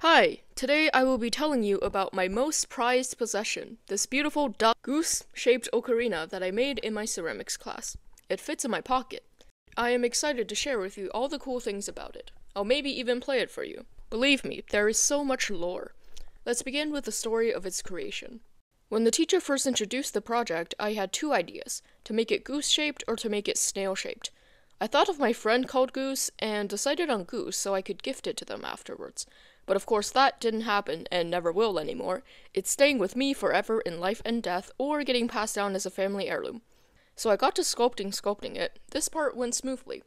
Hi, today I will be telling you about my most prized possession, this beautiful duck goose-shaped ocarina that I made in my ceramics class. It fits in my pocket. I am excited to share with you all the cool things about it. I'll maybe even play it for you. Believe me, there is so much lore. Let's begin with the story of its creation. When the teacher first introduced the project, I had two ideas, to make it goose-shaped or to make it snail-shaped. I thought of my friend called Goose and decided on Goose so I could gift it to them afterwards. But of course that didn't happen and never will anymore. It's staying with me forever in life and death or getting passed down as a family heirloom. So I got to sculpting it. This part went smoothly.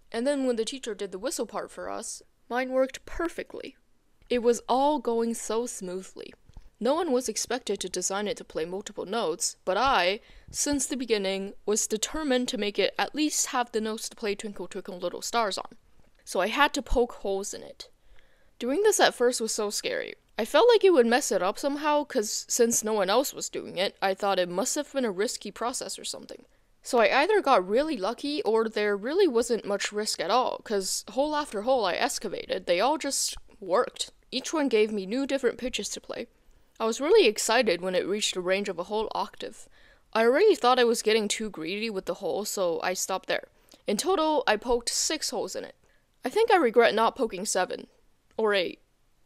And then when the teacher did the whistle part for us, mine worked perfectly. It was all going so smoothly. No one was expected to design it to play multiple notes, but I, since the beginning, was determined to make it at least have the notes to play Twinkle Twinkle Little Stars on. So I had to poke holes in it. Doing this at first was so scary. I felt like it would mess it up somehow, cause since no one else was doing it, I thought it must have been a risky process or something. So I either got really lucky, or there really wasn't much risk at all, cause hole after hole I excavated, they all just worked. Each one gave me new different pitches to play. I was really excited when it reached a range of a whole octave. I already thought I was getting too greedy with the hole, so I stopped there. In total, I poked 6 holes in it. I think I regret not poking 7. Or 8.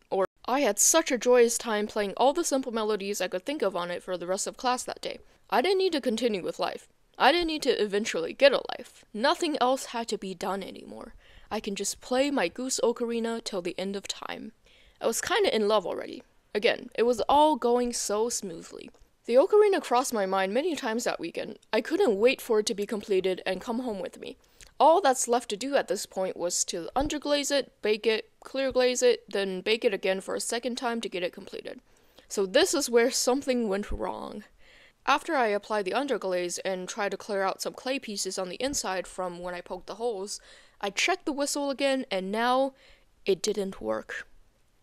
Or I had such a joyous time playing all the simple melodies I could think of on it for the rest of class that day. I didn't need to continue with life. I didn't need to eventually get a life. Nothing else had to be done anymore. I can just play my Goose Ocarina till the end of time. I was kinda in love already. Again, it was all going so smoothly. The ocarina crossed my mind many times that weekend. I couldn't wait for it to be completed and come home with me. All that's left to do at this point was to underglaze it, bake it, clear glaze it, then bake it again for a second time to get it completed. So this is where something went wrong. After I applied the underglaze and tried to clear out some clay pieces on the inside from when I poked the holes, I checked the whistle again and now it didn't work.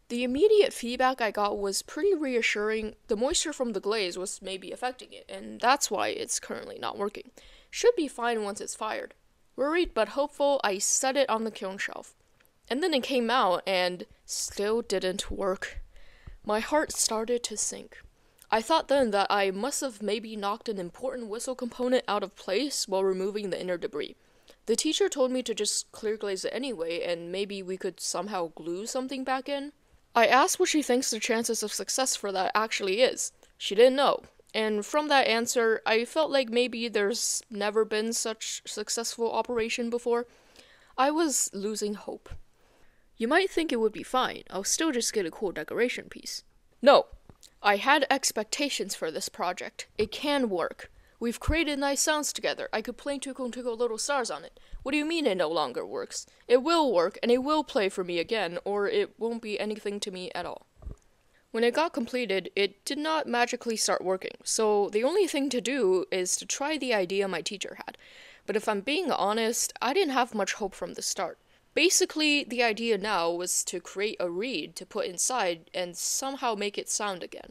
The immediate feedback I got was pretty reassuring. The moisture from the glaze was maybe affecting it, and that's why it's currently not working. Should be fine once it's fired. Worried but hopeful, I set it on the kiln shelf. And then it came out and still didn't work. My heart started to sink. I thought then that I must have maybe knocked an important whistle component out of place while removing the inner debris. The teacher told me to just clear glaze it anyway, and maybe we could somehow glue something back in. I asked what she thinks the chances of success for that actually is. She didn't know. And from that answer, I felt like maybe there's never been such successful operation before. I was losing hope. You might think it would be fine. I'll still just get a cool decoration piece. No. I had expectations for this project. It can work. We've created nice sounds together. I could play Twinkle Twinkle Little Stars on it. What do you mean it no longer works? It will work, and it will play for me again, or it won't be anything to me at all. When it got completed, it did not magically start working, so the only thing to do is to try the idea my teacher had. But if I'm being honest, I didn't have much hope from the start. Basically, the idea now was to create a reed to put inside and somehow make it sound again.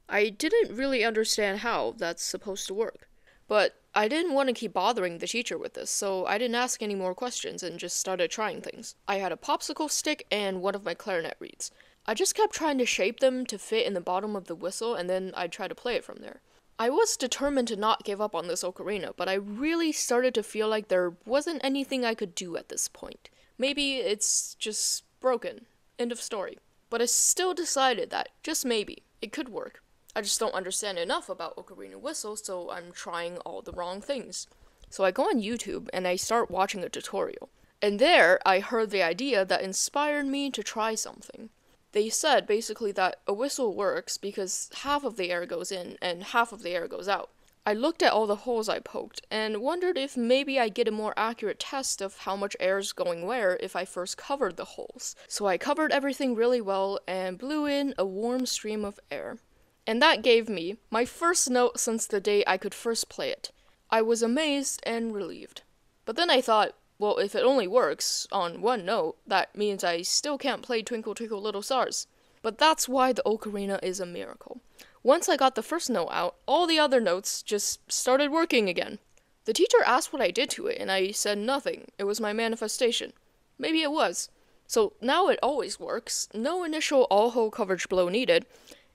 I didn't really understand how that's supposed to work. But I didn't want to keep bothering the teacher with this, so I didn't ask any more questions and just started trying things. I had a popsicle stick and one of my clarinet reeds. I just kept trying to shape them to fit in the bottom of the whistle, and then I'd try to play it from there. I was determined to not give up on this ocarina, but I really started to feel like there wasn't anything I could do at this point. Maybe it's just broken. End of story. But I still decided that, just maybe, it could work. I just don't understand enough about ocarina whistles, so I'm trying all the wrong things. So I go on YouTube and I start watching a tutorial. And there, I heard the idea that inspired me to try something. They said basically that a whistle works because half of the air goes in and half of the air goes out. I looked at all the holes I poked and wondered if maybe I'd get a more accurate test of how much air is going where if I first covered the holes. So I covered everything really well and blew in a warm stream of air. And that gave me my first note since the day I could first play it. I was amazed and relieved. But then I thought, well, if it only works on one note, that means I still can't play Twinkle Twinkle Little Stars. But that's why the ocarina is a miracle. Once I got the first note out, all the other notes just started working again. The teacher asked what I did to it, and I said nothing. It was my manifestation. Maybe it was. So now it always works, no initial all-hole coverage blow needed,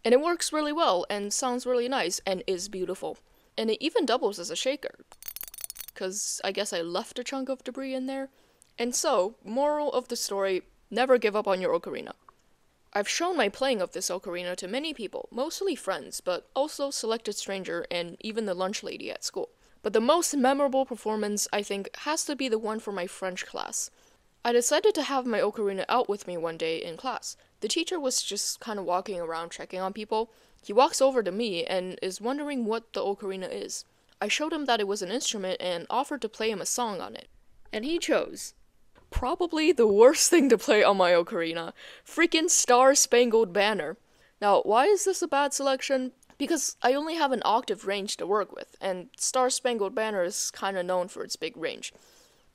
and it works really well and sounds really nice and is beautiful. And it even doubles as a shaker, because I guess I left a chunk of debris in there. And so, moral of the story, never give up on your ocarina. I've shown my playing of this ocarina to many people, mostly friends, but also selected stranger and even the lunch lady at school. But the most memorable performance, I think, has to be the one for my French class. I decided to have my ocarina out with me one day in class. The teacher was just kind of walking around checking on people. He walks over to me and is wondering what the ocarina is. I showed him that it was an instrument and offered to play him a song on it. And he chose probably the worst thing to play on my ocarina, freaking Star Spangled Banner. Now, why is this a bad selection? Because I only have an octave range to work with, and Star Spangled Banner is kinda known for its big range.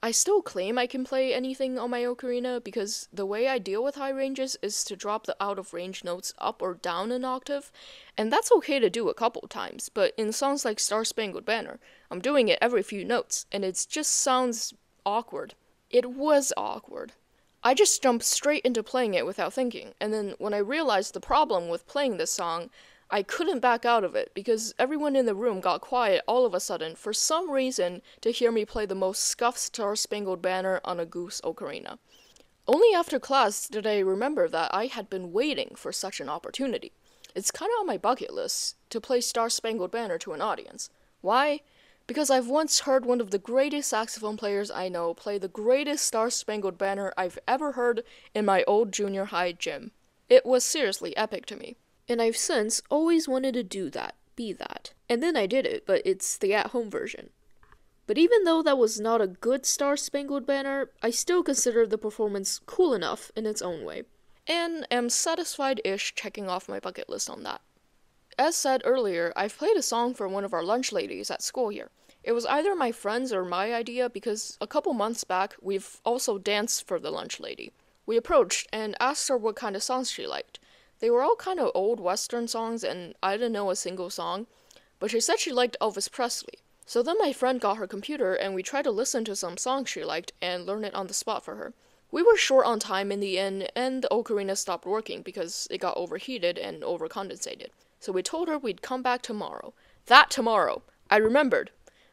I still claim I can play anything on my ocarina because the way I deal with high ranges is to drop the out-of-range notes up or down an octave, and that's okay to do a couple times, but in songs like Star Spangled Banner, I'm doing it every few notes, and it just sounds awkward. It was awkward. I just jumped straight into playing it without thinking, and then when I realized the problem with playing this song, I couldn't back out of it because everyone in the room got quiet all of a sudden for some reason to hear me play the most scuffed Star Spangled Banner on a Goose Ocarina. Only after class did I remember that I had been waiting for such an opportunity. It's kind of on my bucket list to play Star Spangled Banner to an audience. Why? Because I've once heard one of the greatest saxophone players I know play the greatest Star Spangled Banner I've ever heard in my old junior high gym. It was seriously epic to me. And I've since always wanted to do that, be that. And then I did it, but it's the at-home version. But even though that was not a good Star Spangled Banner, I still consider the performance cool enough in its own way. And am satisfied-ish checking off my bucket list on that. As said earlier, I've played a song for one of our lunch ladies at school here. It was either my friend's or my idea because a couple months back, we've also danced for the lunch lady. We approached and asked her what kind of songs she liked. They were all kind of old Western songs, and I didn't know a single song, but she said she liked Elvis Presley. So then my friend got her computer, and we tried to listen to some songs she liked and learn it on the spot for her. We were short on time in the end, and the ocarina stopped working because it got overheated and overcompensated. So we told her we'd come back tomorrow. That tomorrow, I remembered.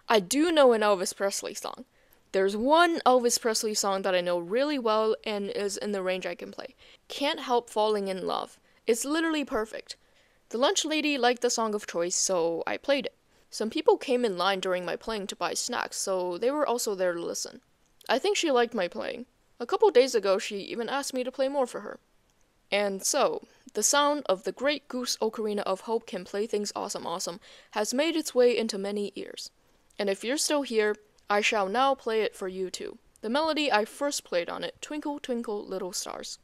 I do know an Elvis Presley song. There's one Elvis Presley song that I know really well and is in the range I can play. Can't Help Falling in Love. It's literally perfect. The lunch lady liked the song of choice, so I played it. Some people came in line during my playing to buy snacks, so they were also there to listen. I think she liked my playing. A couple days ago, she even asked me to play more for her. And so, the sound of the great Goose Ocarina of Hope Can Play Things Awesome Awesome has made its way into many ears. And if you're still here, I shall now play it for you too. The melody I first played on it, Twinkle Twinkle Little Stars.